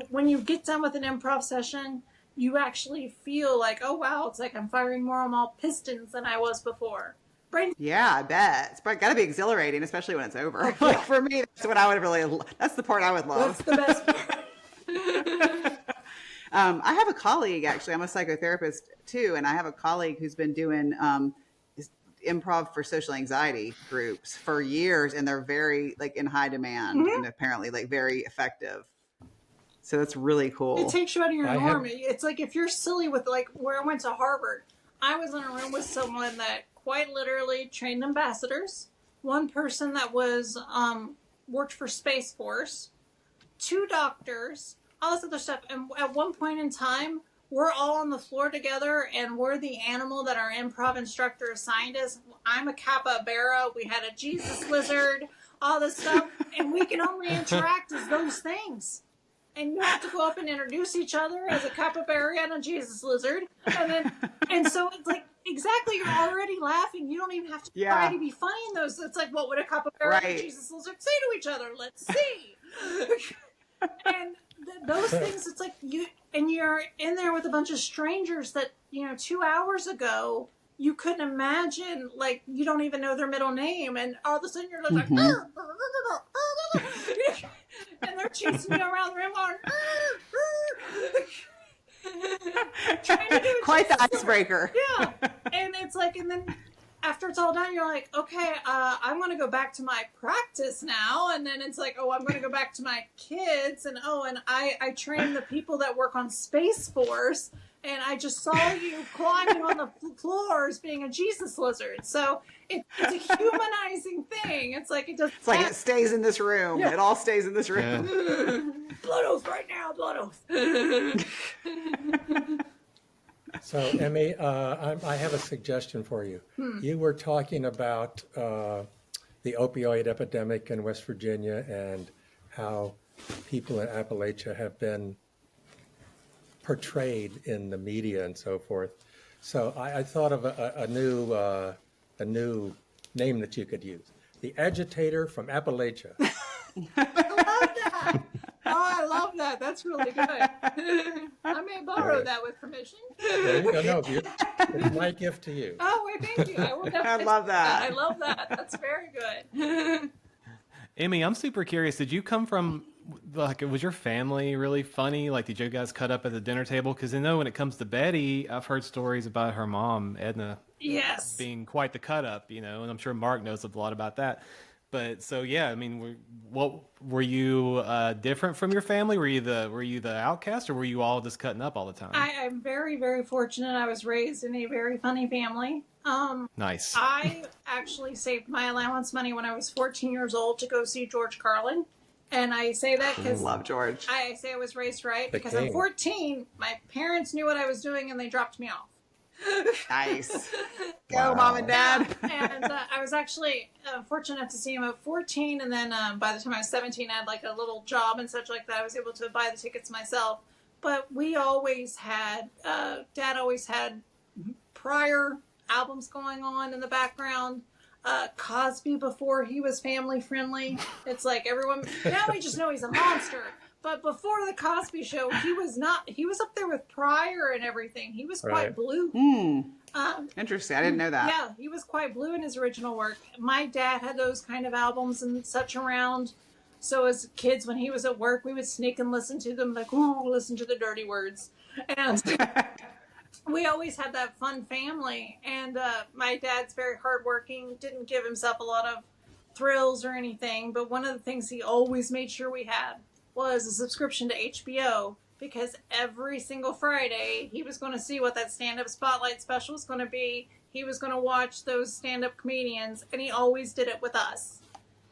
when you get done with an improv session, you actually feel like, oh wow, it's like I'm firing more on all pistons than I was before. Yeah, I bet. It's got to be exhilarating, especially when it's over. Okay. Like for me, that's what I would really, that's the part I would love. That's the best part. I have a colleague, actually, I'm a psychotherapist too, and I have a colleague who's been doing improv for social anxiety groups for years, and they're very like in high demand and apparently like very effective. So that's really cool. It takes you out of your norm. It's like if you're silly with, like, where I went to Harvard, I was in a room with someone that quite literally trained ambassadors, one person that was worked for Space Force, 2 doctors, all this other stuff. And at one point in time, we're all on the floor together and we're the animal that our improv instructor assigned us. I'm a capybara. We had a Jesus lizard, all this stuff. And we can only interact as those things. And you have to go up and introduce each other as a capybara and a Jesus lizard. And so it's like, exactly, you're already laughing. You don't even have to try to be funny in those. It's like, what would a capybara and a Jesus lizard say to each other? Let's see. And those things, it's like you're in there with a bunch of strangers that, 2 hours ago, you couldn't imagine, like, you don't even know their middle name. And all of a sudden you're like, and they're chasing you around the room going, quite the icebreaker. Yeah. And it's like, and then after it's all done, you're like, okay, I'm going to go back to my practice now. And then it's like, oh, I'm going to go back to my kids. And I train the people that work on Space Force. And I just saw you climbing on the floors being a Jesus lizard. So it's a humanizing thing. It's like it stays in this room. Yeah. It all stays in this room. Yeah. Blood oath right now, blood oath. So, Emmy, I have a suggestion for you. You were talking about the opioid epidemic in West Virginia and how people in Appalachia have been portrayed in the media and so forth. So I thought of a new name that you could use: the agitator from Appalachia. I love that. Oh, I love that. That's really good. I may borrow that with permission. There you go. No, it's my gift to you. Oh, wait, thank you. I will definitely. I love that. I love that. That's very good. Emmy, I'm super curious. Did you come from, like, was your family really funny? Like, did you guys cut up at the dinner table? Because I know when it comes to Betty, I've heard stories about her mom, Edna, being quite the cut up, and I'm sure Mark knows a lot about that. But so, yeah, I mean, what were you different from your family? Were you the outcast, or were you all just cutting up all the time? I'm very, very fortunate. I was raised in a very funny family. Nice. I actually saved my allowance money when I was 14 years old to go see George Carlin. And I say that because love George. I say I was raised right because I'm 14. My parents knew what I was doing and they dropped me off. Nice. Go, Mom and Dad. And I was actually fortunate enough to see him at 14. And then by the time I was 17, I had like a little job and such like that. I was able to buy the tickets myself. But we always had, Dad always had prior albums going on in the background. Cosby before he was family friendly. It's like everyone, now we just know he's a monster. But before the Cosby Show, he was not. He was up there with Pryor and everything. He was quite blue. Interesting. I didn't know that. Yeah, he was quite blue in his original work. My dad had those kind of albums and such around. So as kids, when he was at work, we would sneak and listen to them, like, ooh, listen to the dirty words. And we always had that fun family. And my dad's very hardworking, didn't give himself a lot of thrills or anything. But one of the things he always made sure we had was a subscription to HBO, because every single Friday he was going to see what that stand-up spotlight special was going to be. He was going to watch those stand-up comedians, and he always did it with us.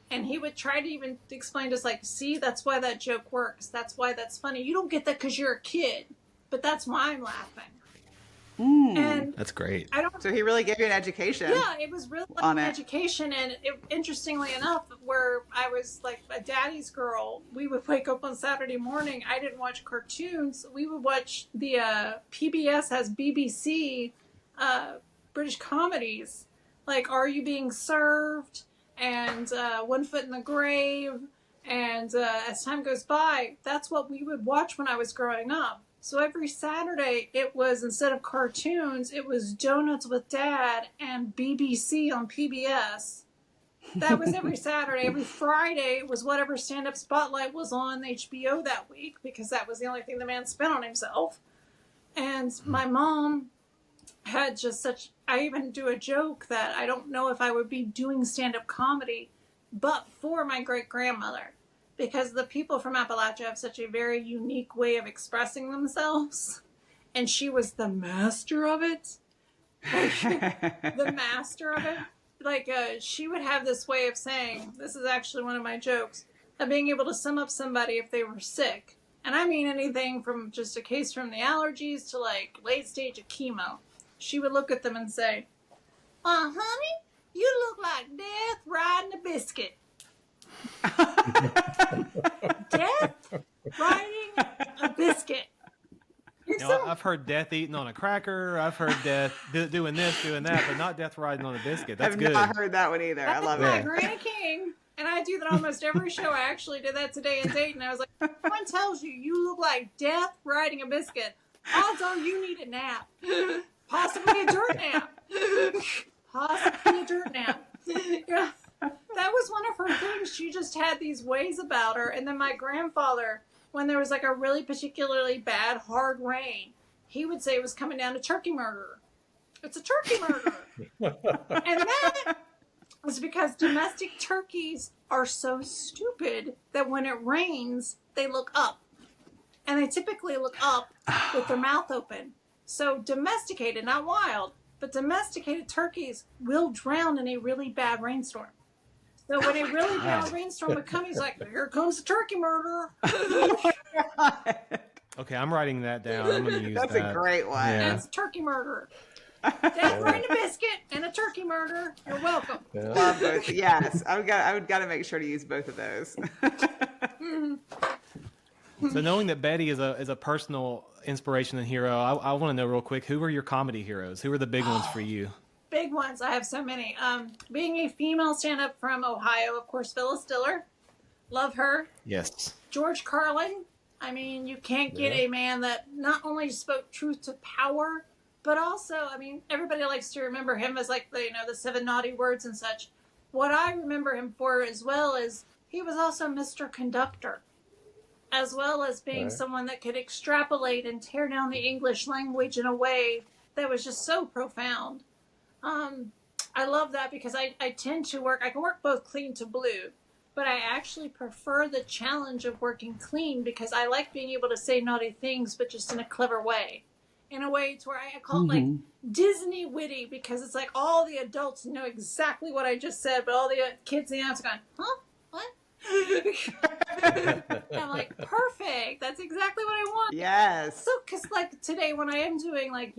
And he would try to even explain to us, like, see, that's why that joke works. That's why that's funny. You don't get that because you're a kid, but that's why I'm laughing. And that's great. So he really gave you an education. Yeah, it was really like an education. And interestingly enough, where I was like a daddy's girl, we would wake up on Saturday morning. I didn't watch cartoons. We would watch the PBS has BBC British comedies, like Are You Being Served? And One Foot in the Grave. And as time goes by, that's what we would watch when I was growing up. So every Saturday, it was, instead of cartoons, it was Donuts with Dad and BBC on PBS. That was every Saturday. Every Friday, it was whatever stand-up spotlight was on HBO that week, because that was the only thing the man spent on himself. And my mom had just such... I even do a joke that I don't know if I would be doing stand-up comedy but for my great-grandmother. Because the people from Appalachia have such a very unique way of expressing themselves. And she was the master of it. The master of it. Like, she would have this way of saying, this is actually one of my jokes, of being able to sum up somebody if they were sick And I mean anything from just a case from the allergies to like late stage of chemo. She would look at them and say, honey, you look like death riding a biscuit. Death riding a biscuit. I've heard death eating on a cracker. I've heard death doing this, doing that, but not death riding on a biscuit. That's good. I've not heard that one either. I love my it. Granny King, and I do that almost every show. I actually did that today in Dayton. I was like, someone tells you you look like death riding a biscuit, odds are you need a nap. Possibly a dirt nap. Possibly a dirt nap. Yeah. That was one of her things. She just had these ways about her. And then my grandfather, when there was like a really particularly bad, hard rain, he would say it was coming down to turkey murder. It's a turkey murder. And that was because domestic turkeys are so stupid that when it rains, they look up. And they typically look up with their mouth open. So domesticated, not wild, but domesticated turkeys will drown in a really bad rainstorm. So when a really bad rainstorm would come, he's like, here comes the turkey murder. Okay, I'm writing that down. I'm going to use That's that. a great one. Yeah. That's a turkey murder. Death riding a biscuit and a turkey murder. You're welcome. Yeah. Love both. Yes, I would got to make sure to use both of those. So knowing that Betty is a personal inspiration and hero, I want to know real quick, who are your comedy heroes? Who are the big ones for you? Big ones. I have so many. Being a female stand-up from Ohio, of course, Phyllis Diller. Love her. Yes. George Carlin. I mean, you can't get a man that not only spoke truth to power, but also, I mean, everybody likes to remember him as like the 7 naughty words and such. What I remember him for as well is he was also Mr. Conductor, as well as being someone that could extrapolate and tear down the English language in a way that was just so profound. I love that because I tend to I can work both clean to blue, but I actually prefer the challenge of working clean because I like being able to say naughty things, but just in a clever way. In a way to where I call it like Disney witty because it's like all the adults know exactly what I just said, but all the kids in the audience are going, huh? What? And I'm like, perfect. That's exactly what I want. Yes. So, because like today when I am doing like,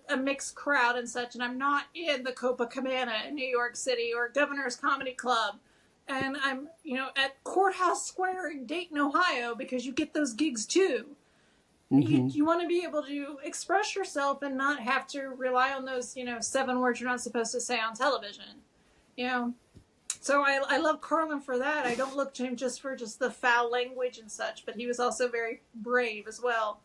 a mixed crowd and such, and I'm not in the Copacabana in New York City or Governor's Comedy Club, and I'm, at Courthouse Square in Dayton, Ohio, because you get those gigs too. You want to be able to express yourself and not have to rely on those, 7 words you're not supposed to say on television, So I love Carlin for that. I don't look to him just for the foul language and such, but he was also very brave as well.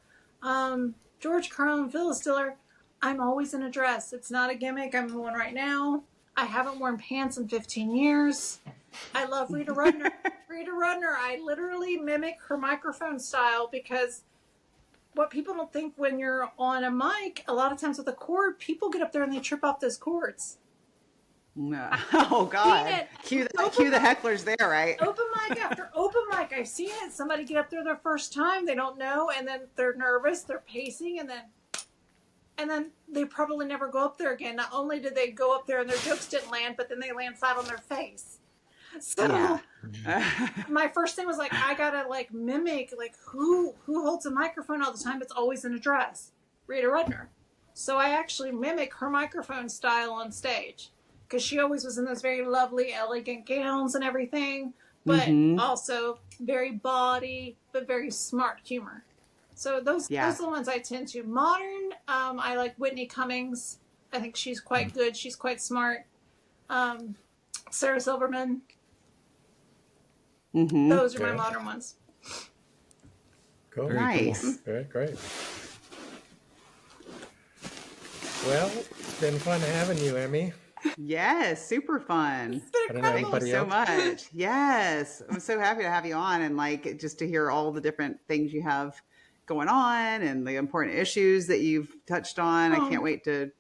George Carlin, Phyllis Diller, I'm always in a dress. It's not a gimmick. I'm in one right now. I haven't worn pants in 15 years. I love Rita Rudner. Rita Rudner, I literally mimic her microphone style because what people don't think when you're on a mic, a lot of times with a cord, people get up there and they trip off those cords. No. Oh God! Cue the hecklers there, right? Open mic after open mic, I've seen it. Somebody get up there their first time, they don't know, and then they're nervous, they're pacing, and then they probably never go up there again. Not only did they go up there and their jokes didn't land, but then they land flat on their face. So my first thing was like, I gotta mimic who holds a microphone all the time. It's always in a dress. Rita Rudner. So I actually mimic her microphone style on stage. Because she always was in those very lovely, elegant gowns and everything, but also very bawdy, but very smart humor. So those are the ones I tend to. Modern, I like Whitney Cummings. I think she's quite good. She's quite smart. Sarah Silverman. Those are my modern ones. Cool. Nice. Great. Well, it's been fun having you, Emmy. Yes, super fun. Thank you so much. Yes, I'm so happy to have you on and just to hear all the different things you have going on and the important issues that you've touched on. I can't wait to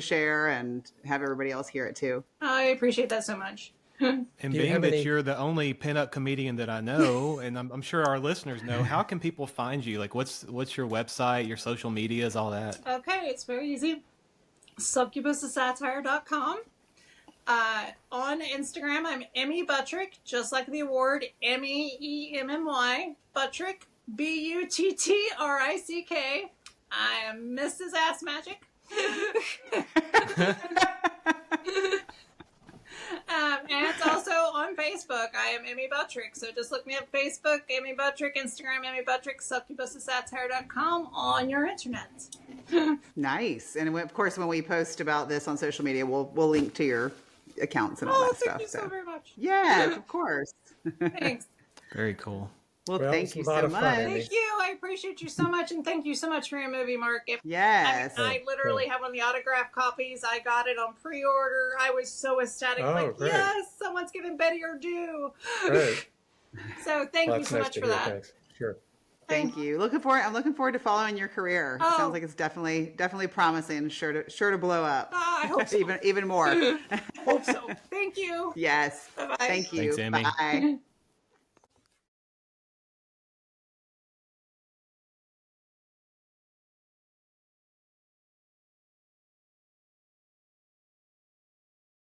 share and have everybody else hear it too. I appreciate that so much. And being that you're the only pinup comedian that I know, and I'm sure our listeners know, how can people find you? What's your website, your social medias, all that? Okay, it's very easy. Succubusofsatire.com. On Instagram, I'm Emmy Butrick, just like the award, Emmy, E-M-M-Y, Buttrick, Buttrick. I am Mrs. Ass Magic. And it's also on Facebook. I am Emmy Butrick. So just look me up Facebook, Emmy Butrick, Instagram, Emmy Butrick, succubusofsatire.com on your internet. Nice. And of course, when we post about this on social media, we'll link to your accounts and all that stuff. Thank you so very much. Yeah, of course. Thanks. Very cool. Well, Well, thank it's you a lot so of fun, much. Amy. Thank you. I appreciate you so much, and thank you so much for your movie, Mark. Yes. I literally have one of the autograph copies. I got it on pre-order. I was so ecstatic. Oh, like, great. yes, someone's giving Betty her due. Great. So thank Well, you that's so nice much to for hear. that. Thanks. Sure. Thank you. I'm looking forward to following your career. It Oh. sounds like it's definitely promising. Sure to blow up. I hope so. even more. Hope so. Thank you. Yes. Bye-bye. Thank you. Thanks, Amy. Bye.